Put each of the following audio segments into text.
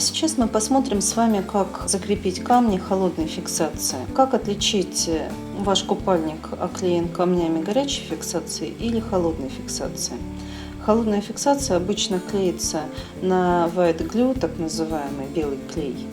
А сейчас мы посмотрим с вами, как закрепить камни холодной фиксации. Как отличить ваш купальник оклеен камнями горячей фиксации или холодной фиксации. Холодная фиксация обычно клеится на white glue, так называемый белый клей.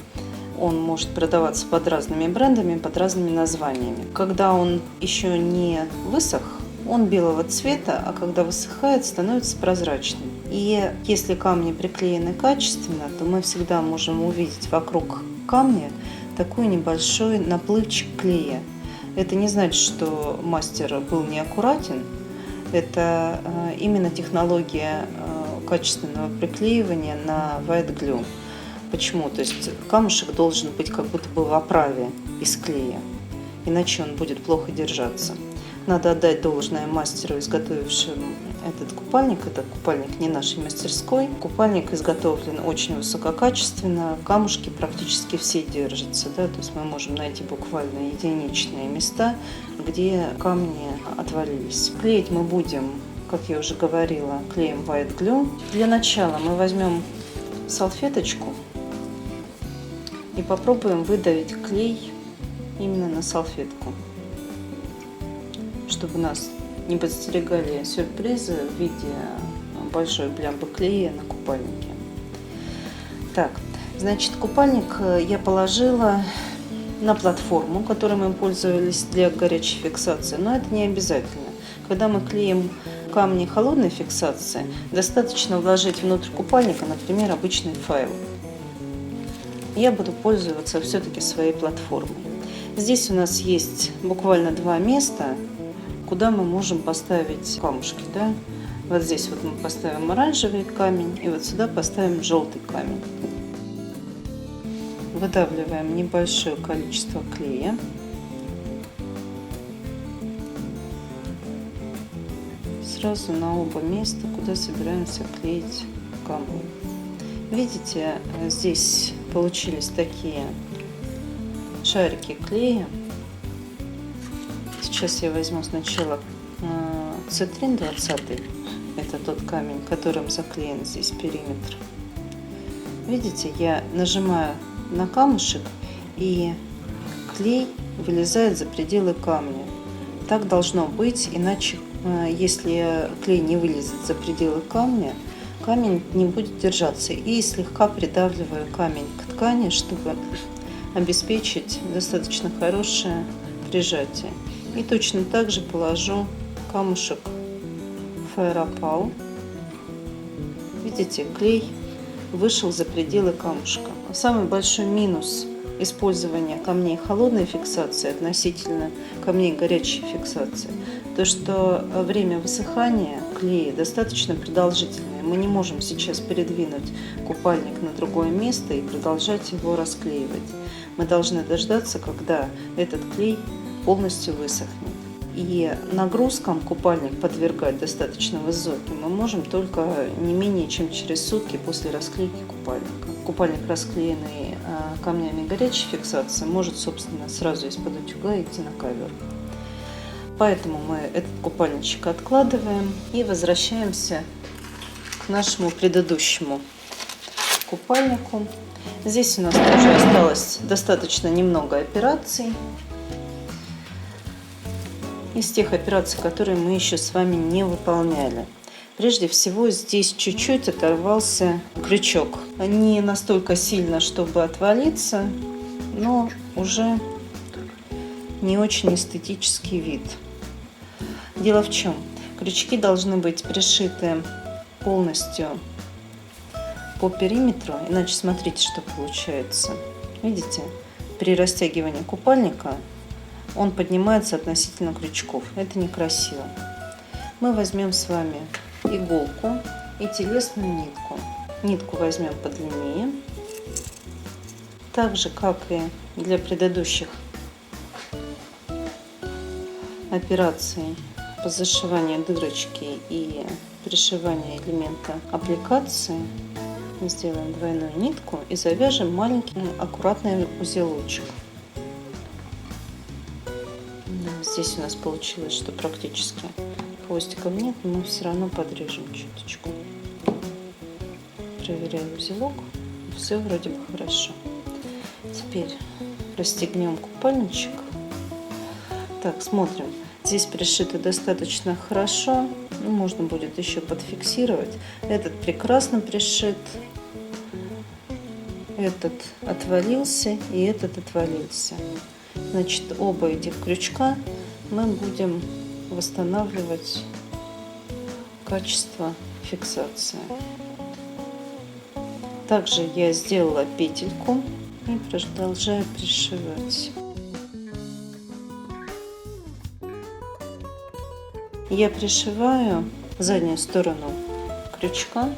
Он может продаваться под разными брендами, под разными названиями. Когда он еще не высох, он белого цвета, а когда высыхает, становится прозрачным. И если камни приклеены качественно, то мы всегда можем увидеть вокруг камня такой небольшой наплывчик клея. Это не значит, что мастер был неаккуратен. Это именно технология качественного приклеивания на white glue. Почему? То есть камушек должен быть как будто бы в оправе из клея, иначе он будет плохо держаться. Надо отдать должное мастеру, изготовившему этот купальник. Это купальник не нашей мастерской. Купальник изготовлен очень высококачественно. Камушки практически все держатся. Да? То есть мы можем найти буквально единичные места, где камни отвалились. Клеить мы будем, как я уже говорила, клеем white glue. Для начала мы возьмем салфеточку и попробуем выдавить клей именно на салфетку, чтобы нас не подстерегали сюрпризы в виде большой блямбы клея на купальнике. Так, значит, купальник я положила на платформу, которой мы пользовались для горячей фиксации, но это не обязательно. Когда мы клеим камни холодной фиксации, достаточно вложить внутрь купальника, например, обычный файл. Я буду пользоваться все-таки своей платформой. Здесь у нас есть буквально два места, куда мы можем поставить камушки. Да? Вот здесь вот мы поставим оранжевый камень, и вот сюда поставим желтый камень. Выдавливаем небольшое количество клея. Сразу на оба места, куда собираемся клеить камни. Видите, здесь получились такие шарики клея. Сейчас я возьму сначала цитрин 20. Это тот камень, которым заклеен здесь периметр. Видите, я нажимаю на камушек, и клей вылезает за пределы камня. Так должно быть, иначе, если клей не вылезет за пределы камня, камень не будет держаться. И слегка придавливаю камень к ткани, чтобы обеспечить достаточно хорошее прижатие. И точно так же положу камушек фаеропал. Видите, клей вышел за пределы камушка. Самый большой минус использования камней холодной фиксации относительно камней горячей фиксации — то, что время высыхания клея достаточно продолжительное. Мы не можем сейчас передвинуть купальник на другое место и продолжать его расклеивать. Мы должны дождаться, когда этот клей полностью высохнет. И нагрузкам купальник подвергать достаточно высоким мы можем только не менее чем через сутки после расклейки купальника. Купальник, расклеенный камнями горячей фиксации, может, собственно, сразу из-под утюга идти на ковер. Поэтому мы этот купальничек откладываем и возвращаемся к нашему предыдущему купальнику. Здесь у нас тоже осталось достаточно немного операций. Из тех операций, которые мы еще с вами не выполняли. Прежде всего, здесь чуть-чуть оторвался крючок. Не настолько сильно, чтобы отвалиться, но уже не очень эстетический вид. Дело в чем? Крючки должны быть пришиты полностью по периметру, иначе смотрите, что получается. Видите, при растягивании купальника он поднимается относительно крючков. Это некрасиво. Мы возьмем с вами иголку и телесную нитку. Нитку возьмем подлиннее. Так же, как и для предыдущих операций по зашиванию дырочки и пришиванию элемента аппликации, мы сделаем двойную нитку и завяжем маленький аккуратный узелочек. Здесь у нас получилось, что практически хвостиков нет, но мы все равно подрежем чуточку. Проверяю узелок. все вроде бы хорошо. Теперь расстегнем купальничек. Так, смотрим. Здесь пришито достаточно хорошо. Ну, можно будет еще подфиксировать. Этот прекрасно пришит. Этот отвалился и этот отвалился. Значит, оба этих крючка мы будем восстанавливать качество фиксации. Также я сделала петельку и продолжаю пришивать. Я пришиваю заднюю сторону крючка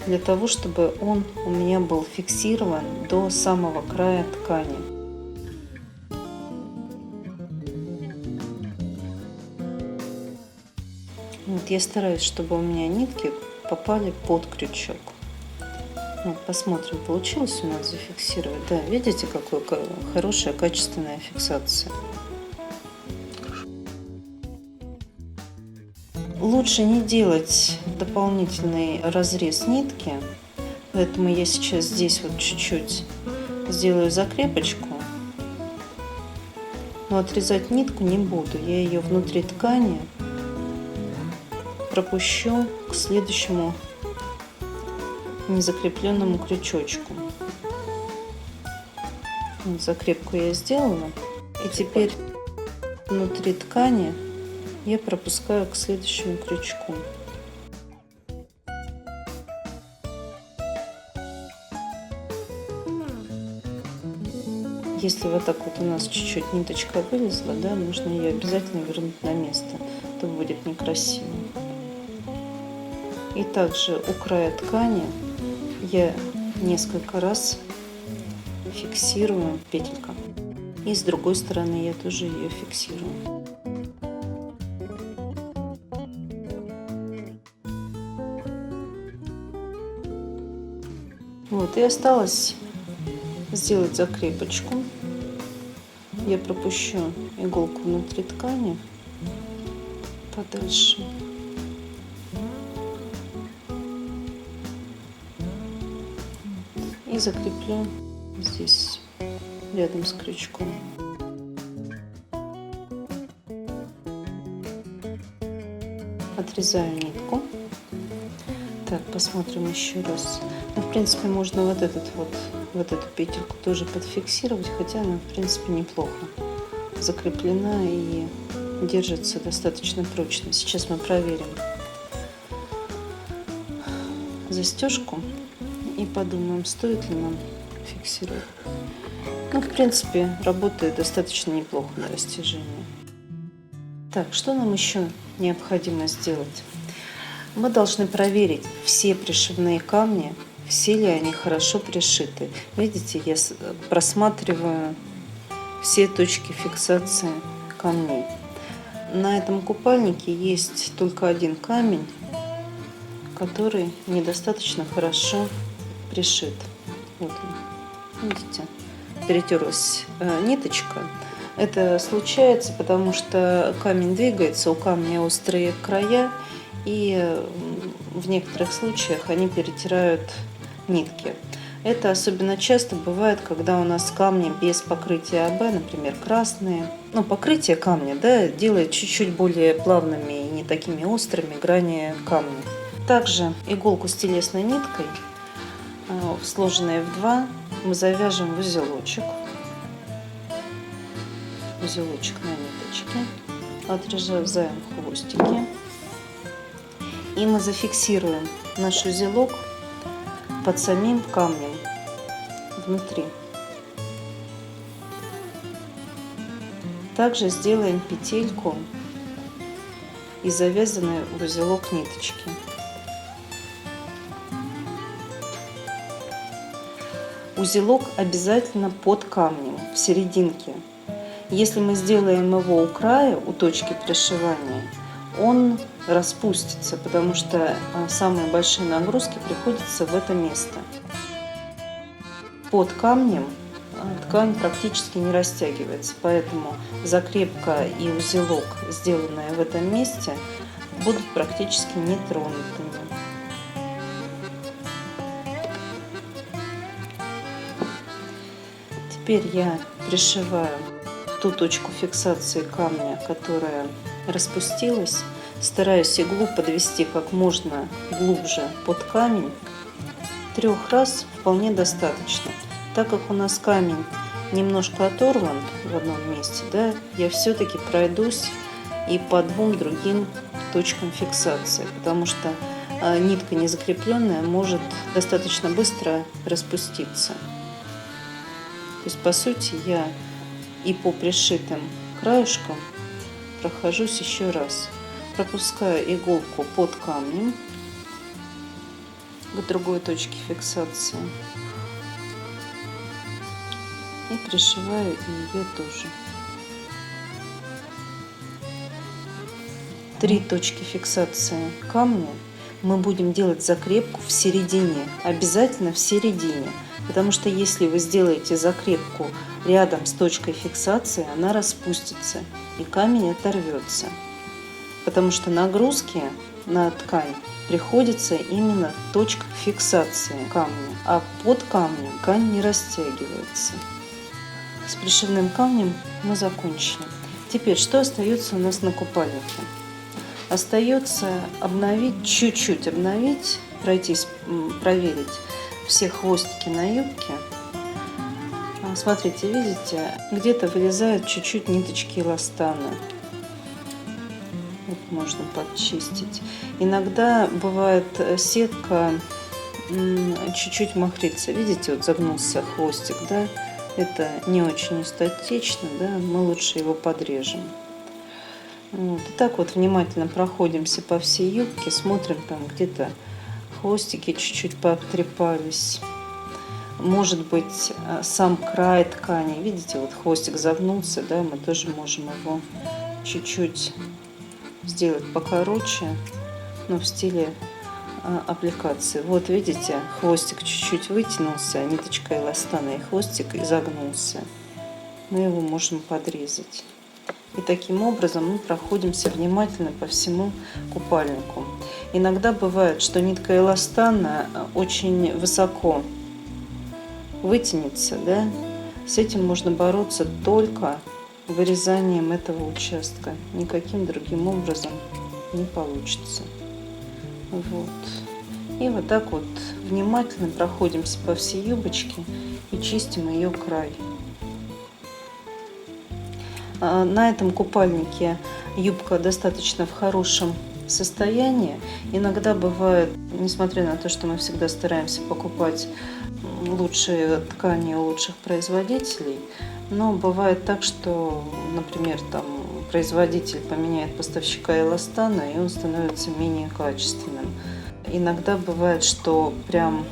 для того, чтобы он у меня был фиксирован до самого края ткани. Вот я стараюсь, чтобы у меня нитки попали под крючок. Вот, посмотрим, получилось у нас зафиксировать. Да, видите, какая хорошая, качественная фиксация. Лучше не делать дополнительный разрез нитки, поэтому я сейчас здесь вот чуть-чуть сделаю закрепочку, но отрезать нитку не буду. Я ее внутри ткани пропущу к следующему незакрепленному крючочку. Вот, закрепку я сделала, и теперь внутри ткани я пропускаю к следующему крючку. Если вот так вот у нас чуть-чуть ниточка вылезла, да, нужно ее обязательно вернуть на место, то будет некрасиво. И также у края ткани я несколько раз фиксирую петелька. И с другой стороны я тоже ее фиксирую. Вот, и осталось сделать закрепочку. Я пропущу иголку внутри ткани подальше. И закреплю здесь, рядом с крючком. Отрезаю нитку. Так, посмотрим еще раз. Ну, в принципе, можно вот эту петельку тоже подфиксировать, хотя она, в принципе, неплохо закреплена и держится достаточно прочно. Сейчас мы проверим застежку и подумаем, стоит ли нам фиксировать. Ну, в принципе, работает достаточно неплохо на растяжение. Так, что нам еще необходимо сделать? Мы должны проверить все пришивные камни, все ли они хорошо пришиты. Видите, я просматриваю все точки фиксации камней. На этом купальнике есть только один камень, который недостаточно хорошо пришит. Вот он. Видите, перетерлась ниточка. Это случается, потому что камень двигается, у камня острые края, и в некоторых случаях они перетирают нитки. Это особенно часто бывает, когда у нас камни без покрытия АБ, например, красные. Ну, покрытие камня, да, делает чуть-чуть более плавными и не такими острыми грани камня. Также иголку с телесной ниткой, сложенной в два, мы завяжем в узелочек. Узелочек на ниточке. Отрезаем хвостики. И мы зафиксируем наш узелок под самим камнем внутри. Также сделаем петельку и завязанные в узелок ниточки. Узелок обязательно под камнем, в серединке. Если мы сделаем его у края, у точки пришивания, он распустится, потому что самые большие нагрузки приходятся в это место. Под камнем ткань практически не растягивается, поэтому закрепка и узелок, сделанные в этом месте, будут практически нетронутыми. Теперь я пришиваю ту точку фиксации камня, которая распустилась. Стараюсь иглу подвести как можно глубже под камень. 3 раз вполне достаточно. Так как у нас камень немножко оторван в одном месте, да, я все-таки пройдусь и по 2 другим точкам фиксации, потому что нитка не закрепленная может достаточно быстро распуститься. То есть, по сути, я и по пришитым краешкам прохожусь еще раз. Пропускаю иголку под камнем к другой точке фиксации и пришиваю и ее тоже. 3 точки фиксации камня мы будем делать закрепку в середине, обязательно в середине, потому что если вы сделаете закрепку рядом с точкой фиксации, она распустится и камень оторвется, потому что нагрузки на ткань приходится именно в точках фиксации камня, а под камнем ткань не растягивается. С пришивным камнем мы закончили. Теперь, что остается у нас на купальнике? Остается обновить, чуть-чуть обновить, пройтись, проверить все хвостики на юбке. Смотрите, видите, где-то вылезают чуть-чуть ниточки эластана. Вот можно подчистить. Иногда бывает сетка чуть-чуть махрится. Видите, вот загнулся хвостик, да? Это не очень эстетично, да? Мы лучше его подрежем. Вот. И так вот внимательно проходимся по всей юбке, смотрим, там где-то хвостики чуть-чуть пообтрепались. Может быть, сам край ткани, видите, вот хвостик загнулся, да, мы тоже можем его чуть-чуть сделать покороче, но в стиле аппликации. Вот видите, хвостик чуть-чуть вытянулся, ниточка эластана, и хвостик изогнулся. Мы его можем подрезать. И таким образом мы проходимся внимательно по всему купальнику. Иногда бывает, что нитка эластана очень высоко вытянется, да? С этим можно бороться только вырезанием этого участка. Никаким другим образом не получится. Вот. И вот так вот внимательно проходимся по всей юбочке и чистим ее край. На этом купальнике юбка достаточно в хорошем состоянии. Иногда бывает, несмотря на то, что мы всегда стараемся покупать лучшие ткани у лучших производителей, но бывает так, что, например, там производитель поменяет поставщика эластана, и он становится менее качественным. Иногда бывает, что прям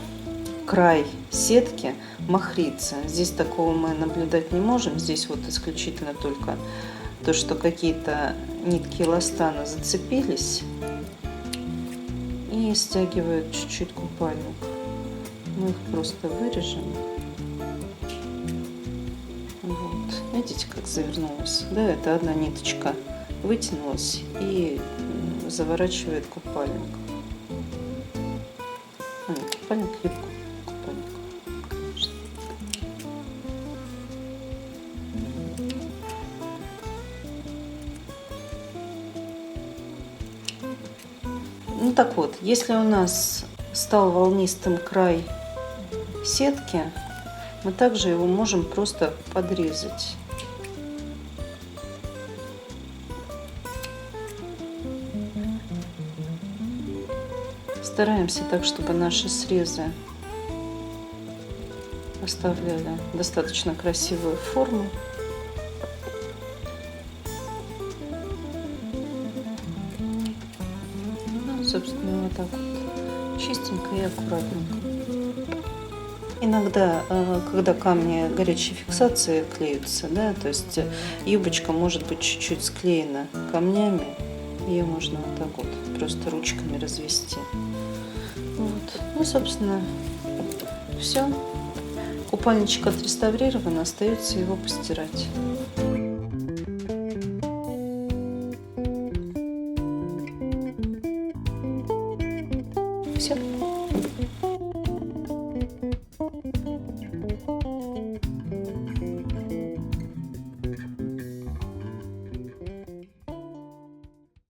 край сетки махрится. Здесь такого мы наблюдать не можем. Здесь вот исключительно только то, что какие-то нитки эластана зацепились и стягивают чуть-чуть купальник. Мы их просто вырежем. Вот. Видите, как завернулась? Да, это одна ниточка вытянулась и заворачивает купальник. Купальник, юбку. Ну так вот, если у нас стал волнистым край сетки, мы также его можем просто подрезать. Стараемся так, чтобы наши срезы оставляли достаточно красивую форму. Собственно, вот так вот чистенько и аккуратненько. Иногда, когда камни горячей фиксации клеются, да, то есть юбочка может быть чуть-чуть склеена камнями, ее можно вот так вот просто ручками развести. Вот. Ну, собственно, все. Купальничек отреставрирован, остается его постирать. Все.